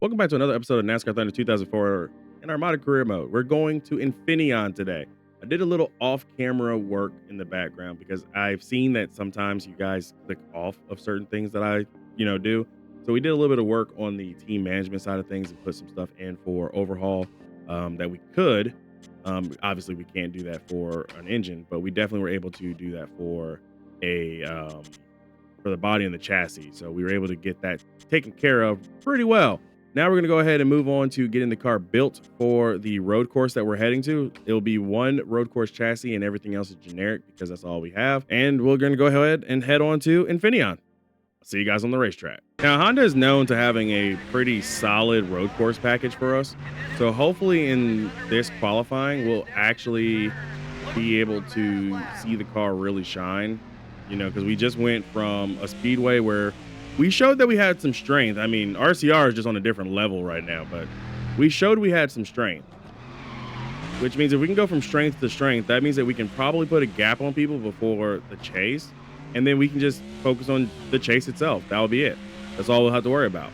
Welcome back to another episode of NASCAR Thunder 2004 in our modded career mode. We're going to Infineon today. I did a little off-camera work in the background because I've seen that sometimes you guys click off of certain things that I do. So we did a little bit of work on the team management side of things and put some stuff in for overhaul that we could. Obviously, we can't do that for an engine, but we definitely were able to do that for a for the body and the chassis. So we were able to get that taken care of pretty well. Now we're going to go ahead and move on to getting the car built for the road course that we're heading to. It'll be one road course chassis and everything else is generic because that's all we have. And we're going to go ahead and head on to Infineon. See you guys on the racetrack. Now, Honda is known to having a pretty solid road course package for us. So hopefully in this qualifying, we'll actually be able to see the car really shine, because we just went from a speedway where we showed that we had some strength. I mean, RCR is just on a different level right now, but we showed we had some strength, which means if we can go from strength to strength, that means that we can probably put a gap on people before the chase, and then we can just focus on the chase itself. That'll be it. That's all we'll have to worry about.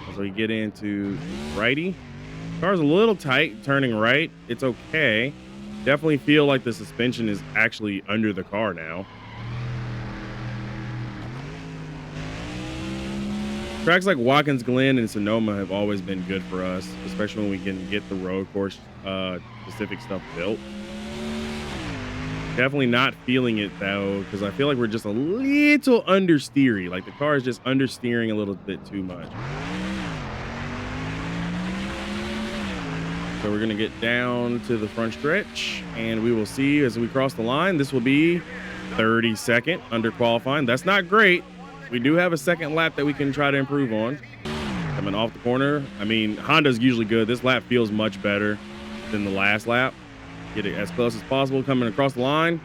As we get into righty, car's a little tight turning right. It's okay. Definitely feel like the suspension is actually under the car now. Tracks like Watkins Glen and Sonoma have always been good for us, especially when we can get the road course specific stuff built. Definitely not feeling it though, because I feel like we're just a little understeery. Like the car is just understeering a little bit too much. So we're gonna get down to the front stretch, and we will see as we cross the line. This will be 32nd under qualifying. That's not great. We do have a second lap that we can try to improve on. Coming off the corner. I mean, Honda's usually good. This lap feels much better than the last lap. Get it as close as possible coming across the line.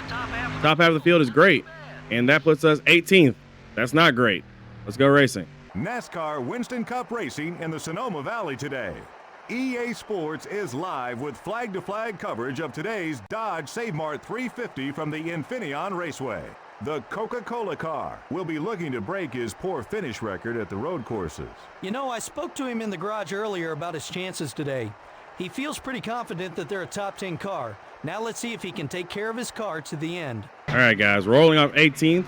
Top half of the field is great. And that puts us 18th. That's not great. Let's go racing. NASCAR Winston Cup Racing in the Sonoma Valley today. EA Sports is live with flag-to-flag coverage of today's Dodge Save Mart 350 from the Infineon Raceway. The Coca-Cola car will be looking to break his poor finish record at the road courses. You know, I spoke to him in the garage earlier about his chances today. He feels pretty confident that they're a top 10 car. Now let's see if he can take care of his car to the end. All right, guys, rolling off 18th.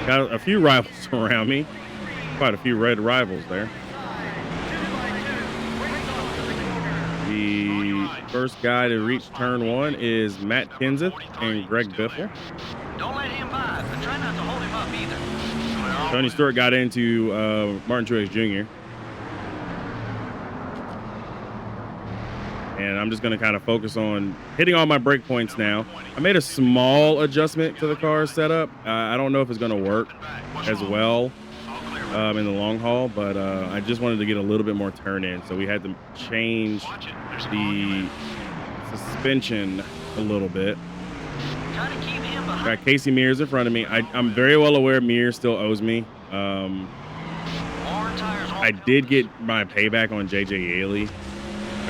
Got a few rivals around me. Quite a few red rivals there. The first guy to reach turn one is Matt Kenseth and Greg Biffle. Don't let him by, but try not to hold him up either. Tony Stewart got into Martin Truex Jr. And I'm just going to kind of focus on hitting all my break points now. I made a small adjustment to the car setup. I don't know if it's going to work as well in the long haul, but I just wanted to get a little bit more turn in. So we had to change the suspension a little bit. Try to keep him behind. Got Casey Mears in front of me. I'm very well aware Mears still owes me. I did get my payback on JJ Yaley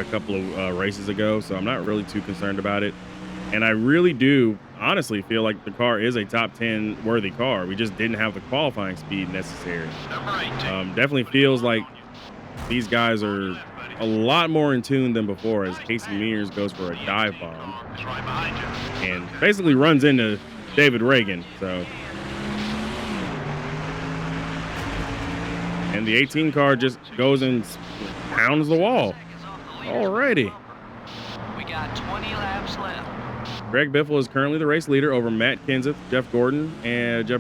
a couple of races ago, so I'm not really too concerned about it. And I really do honestly feel like the car is a top 10 worthy car. We just didn't have the qualifying speed necessary. Definitely feels like these guys are a lot more in tune than before, as Casey Mears goes for a dive bomb and basically runs into David Reagan. So, and the 18 car just goes and pounds the wall. Alrighty. We got 20 laps left. Greg Biffle is currently the race leader over Matt Kenseth, Jeff Burton, and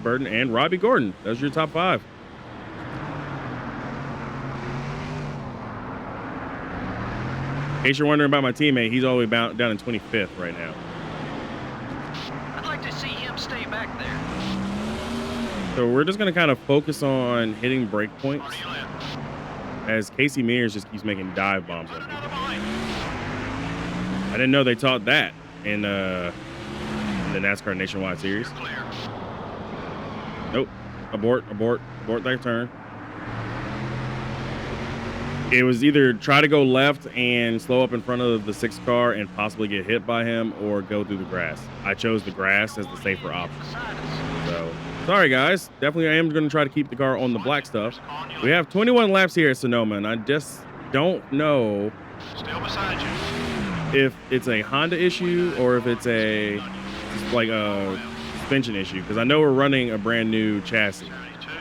Robbie Gordon. Those are your top five. In case you're wondering about my teammate, he's all the way down in 25th right now. I'd like to see him stay back there. So we're just going to kind of focus on hitting break points as Casey Mears just keeps making dive bombs on people. I didn't know they taught that in the NASCAR Nationwide Series. Nope. Abort that turn. It was either try to go left and slow up in front of the 6th car and possibly get hit by him, or go through the grass. I chose the grass as the safer option. So Sorry, guys. Definitely, I am going to try to keep the car on the black stuff. We have 21 laps here at Sonoma, and I just don't know Still beside you. if it's a Honda issue or if it's a just like a suspension issue, because I know we're running a brand new chassis,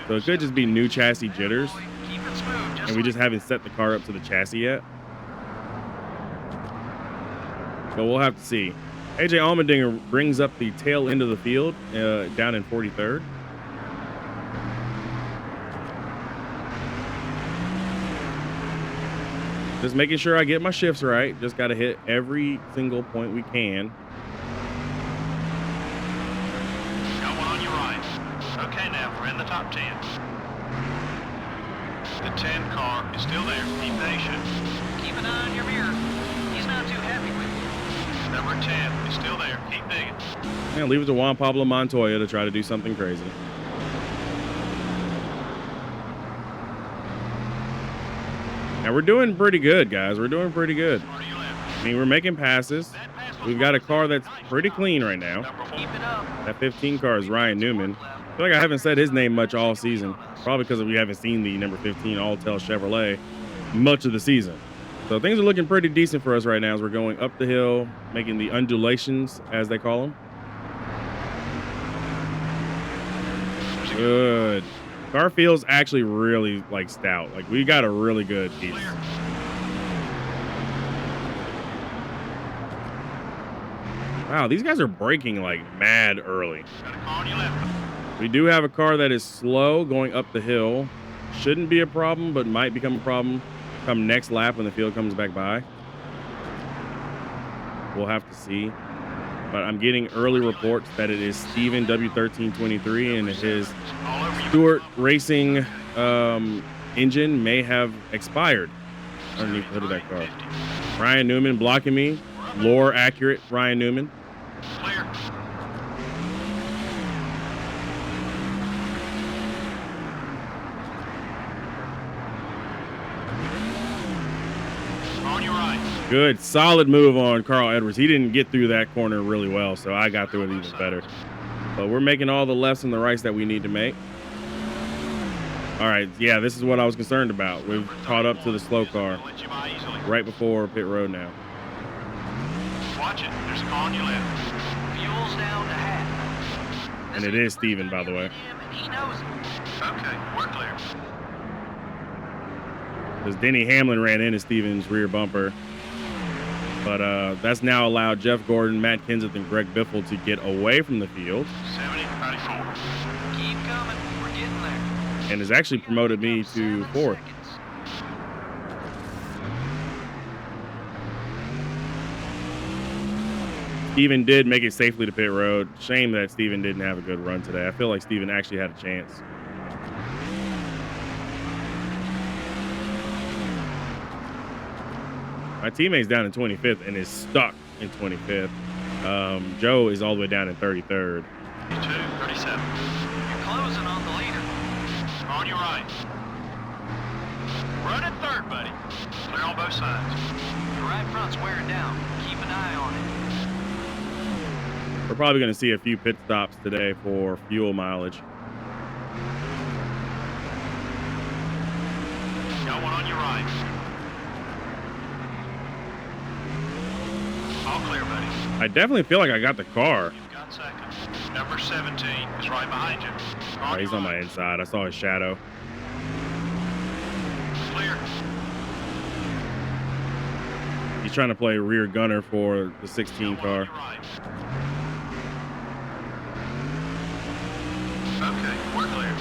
so it could just be new chassis jitters, Keep it smooth, and we just haven't set the car up to the chassis yet. But we'll have to see. AJ Allmendinger brings up the tail end of the field down in 43rd. Just making sure I get my shifts right. Just got to hit every single point we can. Got one on your right. Okay, now we're in the top 10. The 10 car is still there. Be patient. Keep an eye on your mirror. He's not too happy with you. Number 10 is still there. Keep digging. And leave it to Juan Pablo Montoya to try to do something crazy. And we're doing pretty good, guys. We're doing pretty good. I mean, we're making passes. We've got a car that's pretty clean right now. Keep it up. That 15 car is Ryan Newman. I feel like I haven't said his name much all season. Probably because we haven't seen the number 15 Alltel Chevrolet much of the season. So things are looking pretty decent for us right now as we're going up the hill, making the undulations, as they call them. Good. Car feels actually really like stout. Like we got a really good piece. Wow, these guys are braking like mad early. Got a car on your left. We do have a car that is slow going up the hill. Shouldn't be a problem, but might become a problem come next lap when the field comes back by. We'll have to see. But I'm getting early reports that it is Steven W1323 and his Stewart Racing engine may have expired underneath the hood of that car. Ryan Newman blocking me. Lore accurate Ryan Newman. Clear. On your right. Good, solid move on Carl Edwards. He didn't get through that corner really well, so I got through it even better. But we're making all the lefts and the rights that we need to make. All right, yeah, this is what I was concerned about. We've caught up to the slow car Let you by easily. right before pit road now. Watch it. There's a car on your left. Fuel's down to half. And it is Steven, by the way. He knows it. Okay, we're clear. Because Denny Hamlin ran into Steven's rear bumper. But that's now allowed Jeff Gordon, Matt Kenseth, and Greg Biffle to get away from the field. 70, 94. Keep coming. We're getting there. And has actually promoted me to 7 4th. seconds. Steven did make it safely to pit road. Shame that Steven didn't have a good run today. I feel like Steven actually had a chance. My teammate's down in 25th and is stuck in 25th. Joe is all the way down in 33rd. 32, 37. You're closing on the leader. On your right. Run at third, buddy. Clear on both sides. Your right front's wearing down. Keep an eye on it. We're probably going to see a few pit stops today for fuel mileage. Got one on your right. All clear, buddy. I definitely feel like I got the car. You've got seconds. Number 17 is right behind you. Oh, he's your on my right. inside. I saw his shadow. Clear. He's trying to play rear gunner for the 16 Got one on car. your right. Okay, we're clear.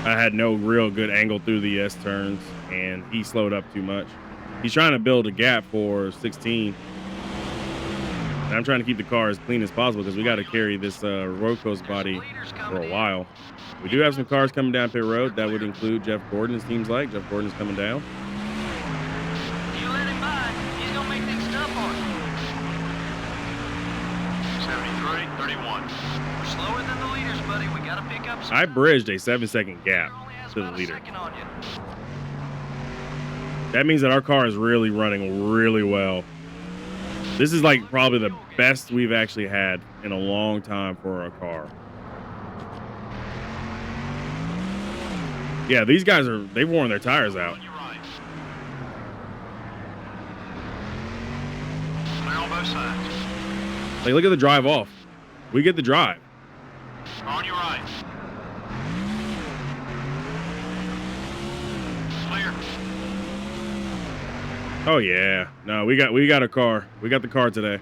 I had no real good angle through the S turns, and he slowed up too much. He's trying to build a gap for 16. And I'm trying to keep the car as clean as possible because we got to carry this road coast body for a while. We do have some cars coming down pit road. That would include Jeff Gordon, it seems like. Jeff Gordon's coming down. You let him by, he's gonna make things tough on you. 73, 31. We're slower than the leaders, buddy. We gotta pick up some. I bridged a 7-second gap Only has to the about a leader. second on you. That means that our car is really running really well. This is like probably the best we've actually had in a long time for a car. Yeah, these guys they've worn their tires out. On your right. Clear on both sides. Like, look at the drive off. We get the drive. On your right. Clear. Oh yeah. No, we got a car. We got the car today.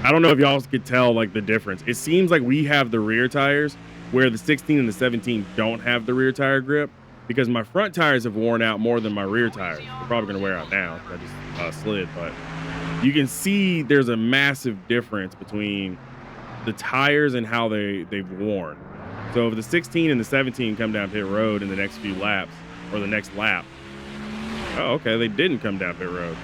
I don't know if y'all could tell like the difference. It seems like we have the rear tires where the 16 and the 17 don't have the rear tire grip because my front tires have worn out more than my rear tires. They're probably gonna wear out now. I just slid, but you can see there's a massive difference between the tires and how they've worn. So if the 16 and the 17 come down pit road in the next few laps or the next lap, oh okay, they didn't come down pit road.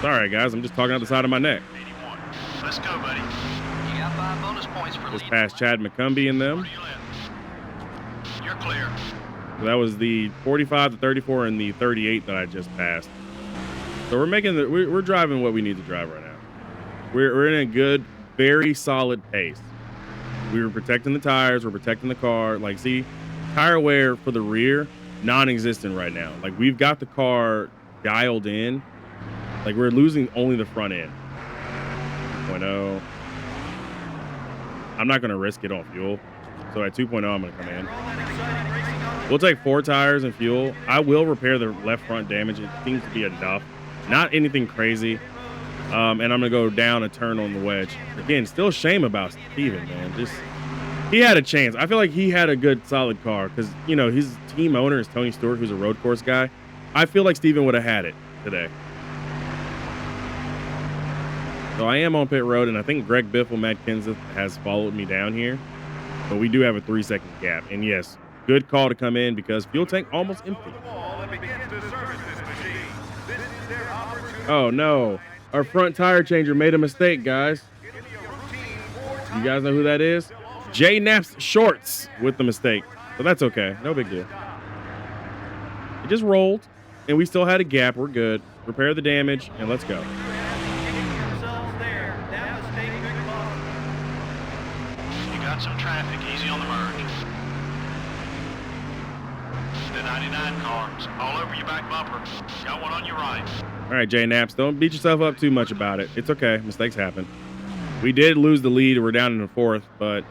Sorry guys, I'm just talking out the side of my neck. 81. Let's go, buddy. You got 5 bonus points for Just leading. past Chad McCumbee and them. To your left. You're clear. So that was the 45, the 34, and the 38 that I just passed. So we're driving what we need to drive right now. We're in a good, very solid pace. We were protecting the tires, we're protecting the car. Like, see, tire wear for the rear, non-existent right now. Like, we've got the car dialed in. Like, we're losing only the front end. 2.0. I'm not gonna risk it on fuel. So at 2.0, I'm gonna come in. We'll take 4 tires and fuel. I will repair the left front damage. It seems to be enough. Not anything crazy. And I'm gonna go down a turn on the wedge. Again, still shame about Steven, man. He had a chance. I feel like he had a good, solid car because his team owner is Tony Stewart, who's a road course guy. I feel like Steven would have had it today. So I am on pit road, and I think Greg Biffle, Matt Kenseth has followed me down here. But we do have a 3-second gap. And yes, good call to come in because fuel tank almost empty. Oh no, our front tire changer made a mistake, guys. You guys know who that is? Jay Knapp's shorts with the mistake. But that's okay, no big deal. It just rolled, and we still had a gap. We're good. Repair the damage, and let's go. Got some traffic, easy on the merge. The 99 cars, all over your back bumper. Got one on your right. All right, Jay Naps, don't beat yourself up too much about it. It's okay, mistakes happen. We did lose the lead, we're down in the 4th, but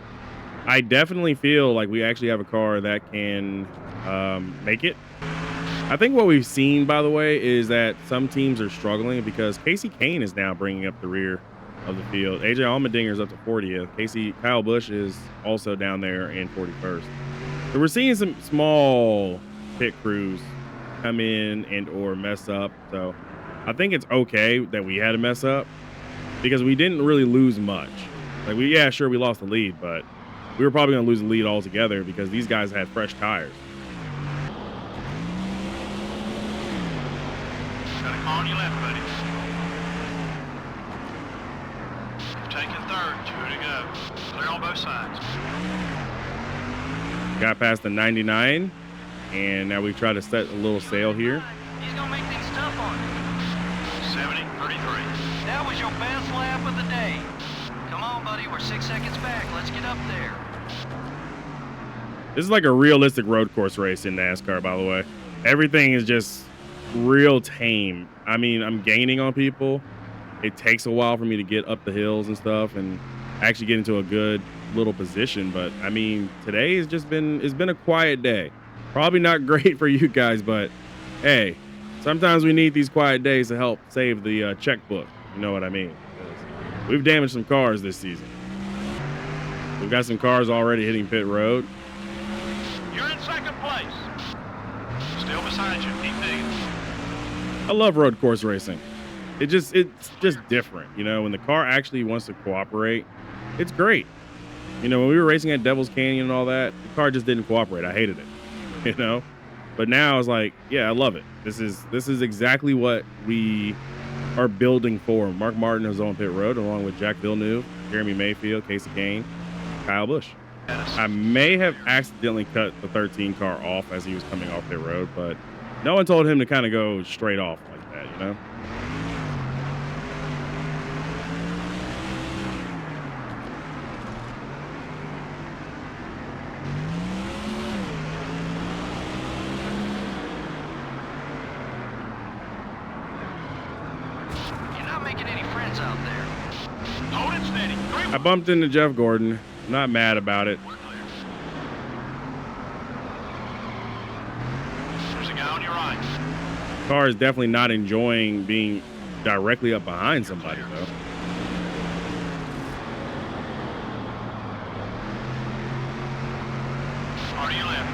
I definitely feel like we actually have a car that can make it. I think what we've seen, by the way, is that some teams are struggling because Casey Kane is now bringing up the rear of the field. AJ Allmendinger's up to 40th. Kyle Busch is also down there in 41st. So we're seeing some small pit crews come in and or mess up. So I think it's okay that we had to mess up because we didn't really lose much. Like we lost the lead, but we were probably going to lose the lead altogether because these guys had fresh tires. Got a car on your left, buddy. Taking 3rd, 2 to go. Clear on both sides. Got past the 99, and now we try to set a little sail here. He's gonna make things tough on you. 70, 33. That was your best lap of the day. Come on, buddy, we're 6 seconds back. Let's get up there. This is like a realistic road course race in NASCAR, by the way. Everything is just real tame. I mean, I'm gaining on people. It takes a while for me to get up the hills and stuff and actually get into a good little position. But I mean, today has just it's been a quiet day. Probably not great for you guys, but hey, sometimes we need these quiet days to help save the checkbook. You know what I mean? We've damaged some cars this season. We've got some cars already hitting pit road. You're in 2nd place. Still beside you. Keep digging. I love road course racing. It's just different, when the car actually wants to cooperate, it's great. When we were racing at Devil's Canyon and all that, the car just didn't cooperate. I hated it, but now it's like, yeah, I love it. This is exactly what we are building for. Mark Martin is on pit road along with Jack Villeneuve, Jeremy Mayfield, Casey Kane, Kyle Busch. I may have accidentally cut the 13 car off as he was coming off pit road, but no one told him to kind of go straight off like that, hands out there. Hold it steady. I bumped into Jeff Gordon. I'm not mad about it. There's a guy on your right. Car is definitely not enjoying being directly up behind somebody, though. Hard to your left.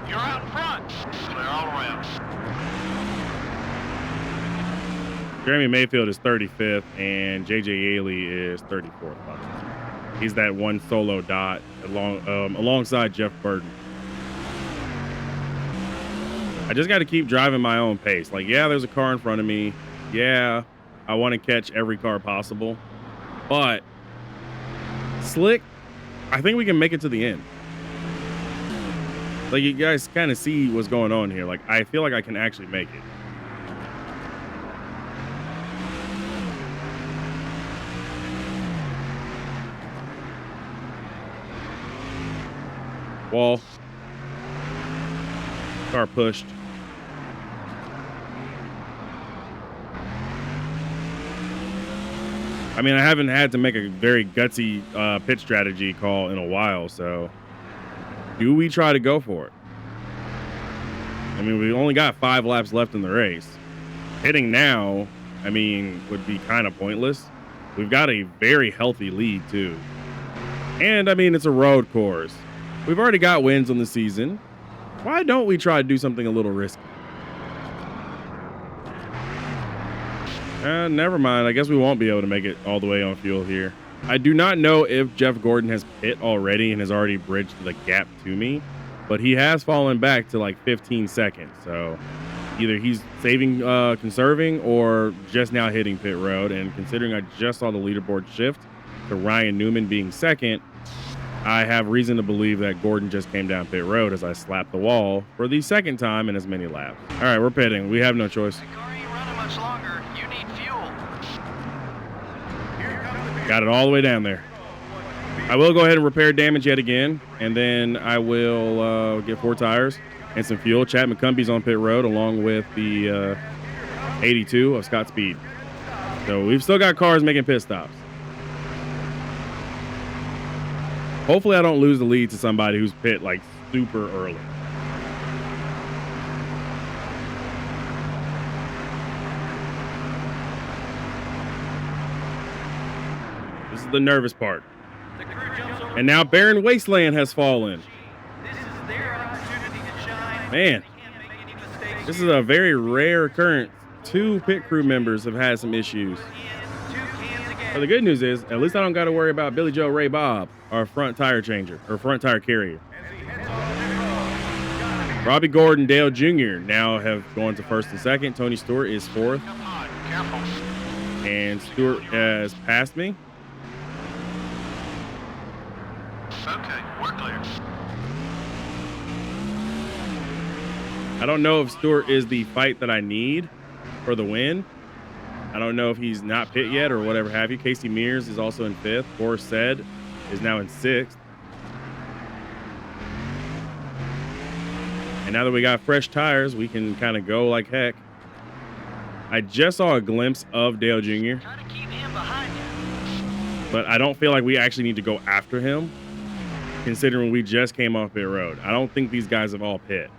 You're out in front. Clear all around. Jeremy Mayfield is 35th, and J.J. Yaley is 34th. He's that one solo dot alongside Jeff Burton. I just got to keep driving my own pace. Like, yeah, there's a car in front of me. Yeah, I want to catch every car possible. But Slick, I think we can make it to the end. Like, you guys kind of see what's going on here. Like, I feel like I can actually make it. Wall. Car pushed. I mean, I haven't had to make a very gutsy pit strategy call in a while, so do we try to go for it? I mean, we only got 5 laps left in the race. Hitting now, I mean, would be kind of pointless. We've got a very healthy lead, too. And, I mean, it's a road course. We've already got wins on the season. Why don't we try to do something a little risky? Never mind. I guess we won't be able to make it all the way on fuel here. I do not know if Jeff Gordon has pit already and has already bridged the gap to me, but he has fallen back to like 15 seconds. So either he's conserving, or just now hitting pit road. And considering I just saw the leaderboard shift to Ryan Newman being second, I have reason to believe that Gordon just came down pit road as I slapped the wall for the second time in as many laps. All right, we're pitting. We have no choice. The car ain't running much longer. You need fuel. Got it all the way down there. I will go ahead and repair damage yet again, and then I will get 4 tires and some fuel. Chad McCumbie's on pit road along with the 82 of Scott Speed. So we've still got cars making pit stops. Hopefully I don't lose the lead to somebody who's pit like super early. This is the nervous part. The crew jumps over. And now Barren Wasteland has fallen. This is their opportunity to shine. Man, They can't make any mistakes. this is a very rare occurrence. 2 pit crew members have had some issues. 2 cans of gas. But the good news is, at least I don't got to worry about Billy Joe Ray Bob, our front tire changer, or front tire carrier. Robbie Gordon, Dale Jr. now have gone to 1st and 2nd. Tony Stewart is 4th. Come on, careful. And Stewart has passed me. Okay, we're clear. I don't know if Stewart is the fight that I need for the win. I don't know if he's not pit yet or whatever have you. Casey Mears is also in 5th. Forrest Said is now in 6th. And now that we got fresh tires, we can kind of go like heck. I just saw a glimpse of Dale Jr., Try to keep him behind you. but I don't feel like we actually need to go after him, considering we just came off pit road. I don't think these guys have all pit.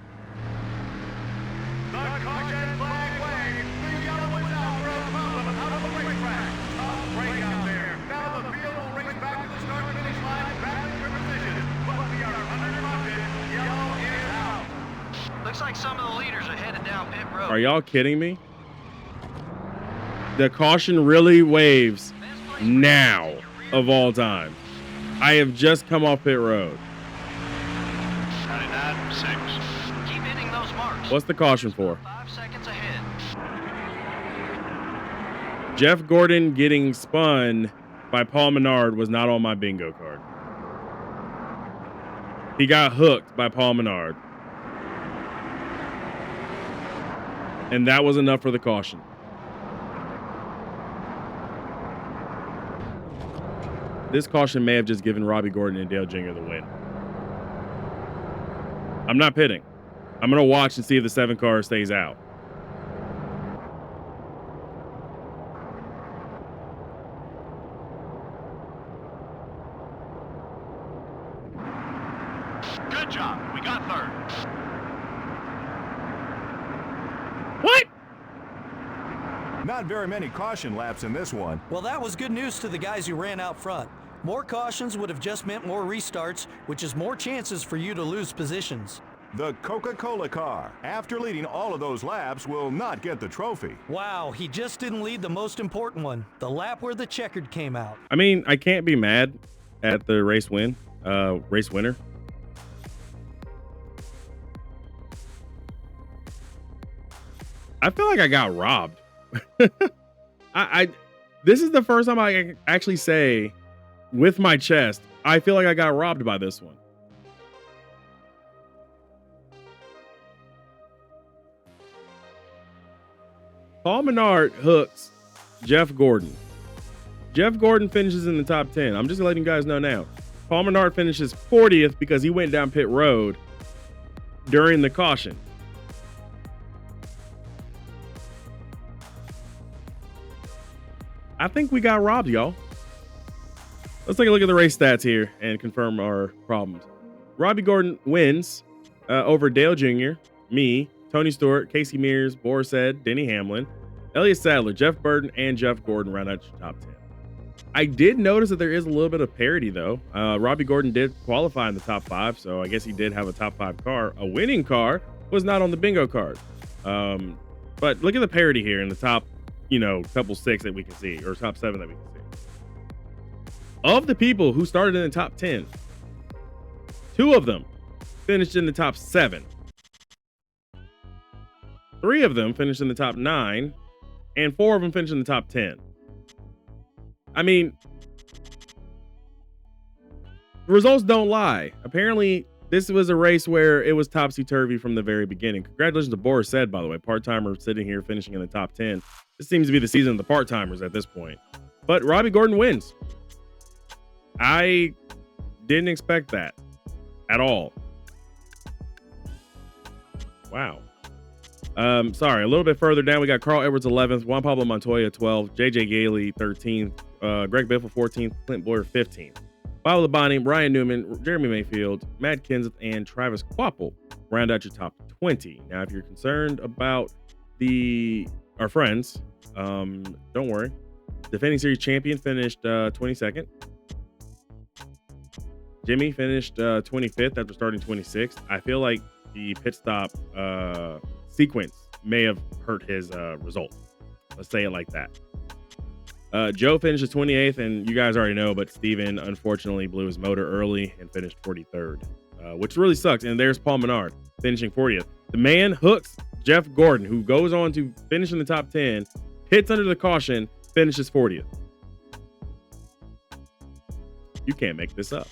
The caution flag waved. The yellow is out for a problem out of the racetrack. Tough break out there. Now the field will race back to the start-finish line, back in your position. But we are uninterrupted. Yellow is out. Looks like some of the leaders are headed down pit road. Are y'all kidding me? The caution really waves now of all time. I have just come off pit road. 99.6. Keep hitting those marks. What's the caution for? 5 seconds ahead. Jeff Gordon getting spun by Paul Menard was not on my bingo card. He got hooked by Paul Menard. And that was enough for the caution. This caution may have just given Robbie Gordon and Dale Jr. the win. I'm not pitting. I'm going to watch and see if the 7 car stays out. Good job. We got third. What? Not very many caution laps in this one. Well, that was good news to the guys who ran out front. More cautions would have just meant more restarts, which is more chances for you to lose positions. The Coca-Cola car, after leading all of those laps, will not get the trophy. Wow, he just didn't lead the most important one, the lap where the checkered came out. I mean, I can't be mad at the race winner. I feel like I got robbed. This is the first time I can actually say with my chest, I feel like I got robbed by this one. Paul Menard hooks Jeff Gordon. Jeff Gordon finishes in the top 10. I'm just letting you guys know now. Paul Menard finishes 40th because he went down pit road during the caution. I think we got robbed, y'all. Let's take a look at the race stats here and confirm our problems. Robbie Gordon wins over Dale Jr., me, Tony Stewart, Casey Mears, Boris Ed, Denny Hamlin, Elliott Sadler, Jeff Burton, and Jeff Gordon round out your top 10. I did notice that there is a little bit of parity, though. Robbie Gordon did qualify in the top 5, so I guess he did have a top 5 car. A winning car was not on the bingo card. But look at the parity here in the top, couple 6 that we can see, or top 7 that we can see. Of the people who started in the top 10, 2 of them finished in the top 7. 3 of them finished in the top 9, and 4 of them finished in the top 10. I mean, the results don't lie. Apparently, this was a race where it was topsy-turvy from the very beginning. Congratulations to Boris Said, by the way. Part-timer sitting here finishing in the top 10. This seems to be the season of the part-timers at this point. But Robbie Gordon wins. I didn't expect that at all. Wow. Sorry, a little bit further down, we got Carl Edwards 11th, Juan Pablo Montoya 12th, JJ Gailey 13th, Greg Biffle 14th, Clint Boyer 15th. Bob Labonte, Brian Newman, Jeremy Mayfield, Matt Kenseth, and Travis Quapple round out your top 20. Now, if you're concerned about our friends, don't worry. Defending series champion finished 22nd. Jimmy finished 25th after starting 26th. I feel like the pit stop sequence may have hurt his result. Let's say it like that. Joe finished 28th, and you guys already know, but Steven unfortunately blew his motor early and finished 43rd, which really sucks. And there's Paul Menard finishing 40th. The man hooks Jeff Gordon, who goes on to finish in the top 10, hits under the caution, finishes 40th. You can't make this up.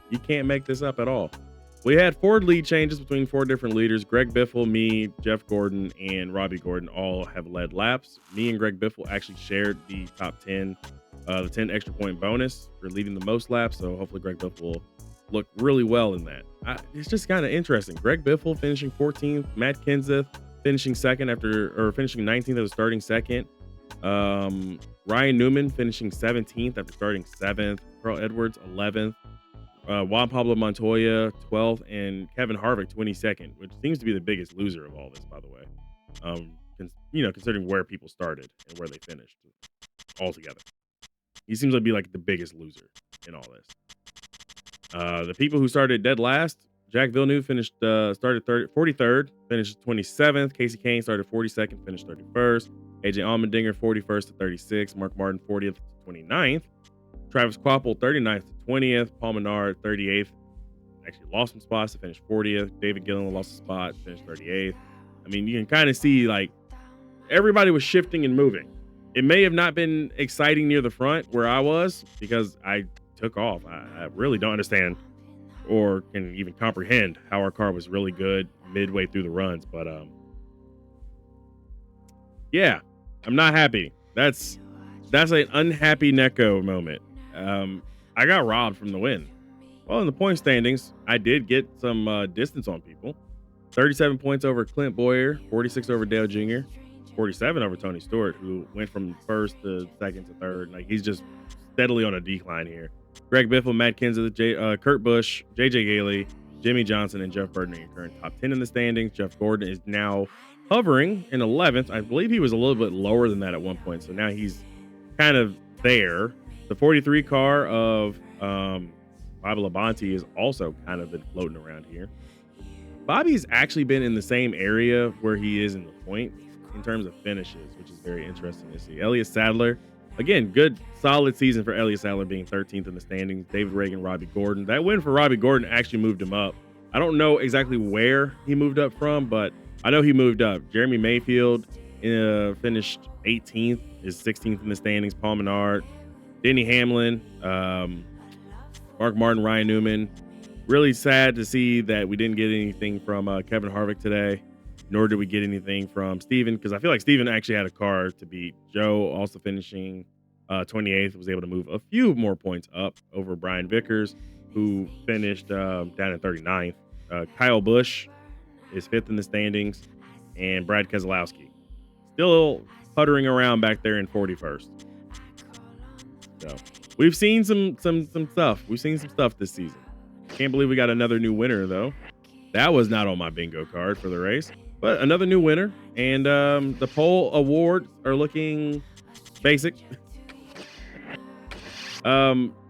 You can't make this up at all. We had 4 lead changes between 4 different leaders. Greg Biffle, me, Jeff Gordon, and Robbie Gordon all have led laps. Me and Greg Biffle actually shared the top 10, the 10 extra point bonus for leading the most laps. So hopefully Greg Biffle will look really well in that. It's just kind of interesting. Greg Biffle finishing 14th, Matt Kenseth finishing finishing 19th after starting second. Ryan Newman finishing 17th after starting 7th. Carl Edwards 11th. Juan Pablo Montoya 12th, and Kevin Harvick 22nd, which seems to be the biggest loser of all this, by the way. Considering where people started and where they finished altogether, he seems to be like the biggest loser in all this. The people who started dead last: Jack Villeneuve started 43rd, finished 27th. Casey Kane started 42nd, finished 31st. AJ Allmendinger 41st to 36th. Mark Martin 40th to 29th. Travis Quapple 39th to 20th. Paul Menard 38th. Actually lost some spots to finish 40th. David Gillen lost a spot, finished 38th. I mean, you can kind of see like everybody was shifting and moving. It may have not been exciting near the front where I was because I took off. I really don't understand or can even comprehend how our car was really good midway through the runs. But yeah, I'm not happy. That's an unhappy Neko moment. I got robbed from the win. Well, in the point standings, I did get some distance on people. 37 points over Clint Boyer, 46 over Dale Jr., 47 over Tony Stewart, who went from first to second to third. Like, he's just steadily on a decline here. Greg Biffle, Matt Kenseth, Kurt Busch, JJ Gailey, Jimmy Johnson, and Jeff Burton are your current top 10 in the standings. Jeff Gordon is now hovering in 11th. I believe he was a little bit lower than that at one point. So now he's kind of there. The 43 car of Bobby Labonte is also kind of been floating around here. Bobby's actually been in the same area where he is in the points in terms of finishes, which is very interesting to see. Elliott Sadler, again, good solid season for Elliott Sadler, being 13th in the standings. David Reagan, Robbie Gordon. That win for Robbie Gordon actually moved him up. I don't know exactly where he moved up from, but I know he moved up. Jeremy Mayfield finished 18th, is 16th in the standings. Paul Menard, Denny Hamlin, Mark Martin, Ryan Newman. Really sad to see that we didn't get anything from Kevin Harvick today, nor did we get anything from Steven, because I feel like Steven actually had a car to beat. Joe, also finishing 28th, was able to move a few more points up over Brian Vickers, who finished down at 39th. Kyle Busch is 5th in the standings, and Brad Keselowski still puttering around back there in 41st. So we've seen some stuff. We've seen some stuff this season. Can't believe we got another new winner, though. That was not on my bingo card for the race, but another new winner. And the pole awards are looking basic.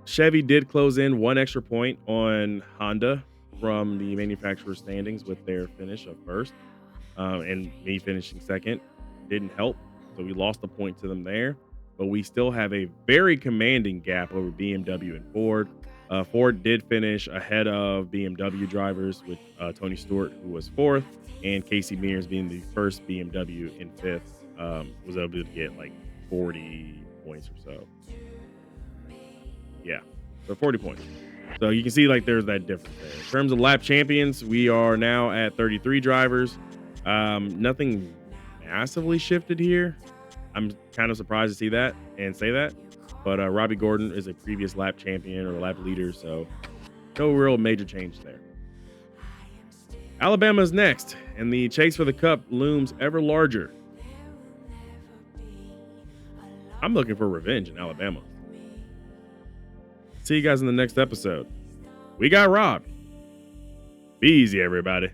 Chevy did close in 1 extra point on Honda from the manufacturer standings with their finish of first, and me finishing second didn't help. So we lost a point to them there, but we still have a very commanding gap over BMW and Ford. Ford did finish ahead of BMW drivers with Tony Stewart, who was 4th, and Casey Mears, being the first BMW in 5th, was able to get like 40 points or so. Yeah, so 40 points. So you can see like there's that difference there. In terms of lap champions, we are now at 33 drivers. Nothing massively shifted here. I'm kind of surprised to see that and say that. But Robbie Gordon is a previous lap champion or lap leader, so no real major change there. Alabama's next, and the chase for the cup looms ever larger. I'm looking for revenge in Alabama. See you guys in the next episode. We got robbed. Be easy, everybody.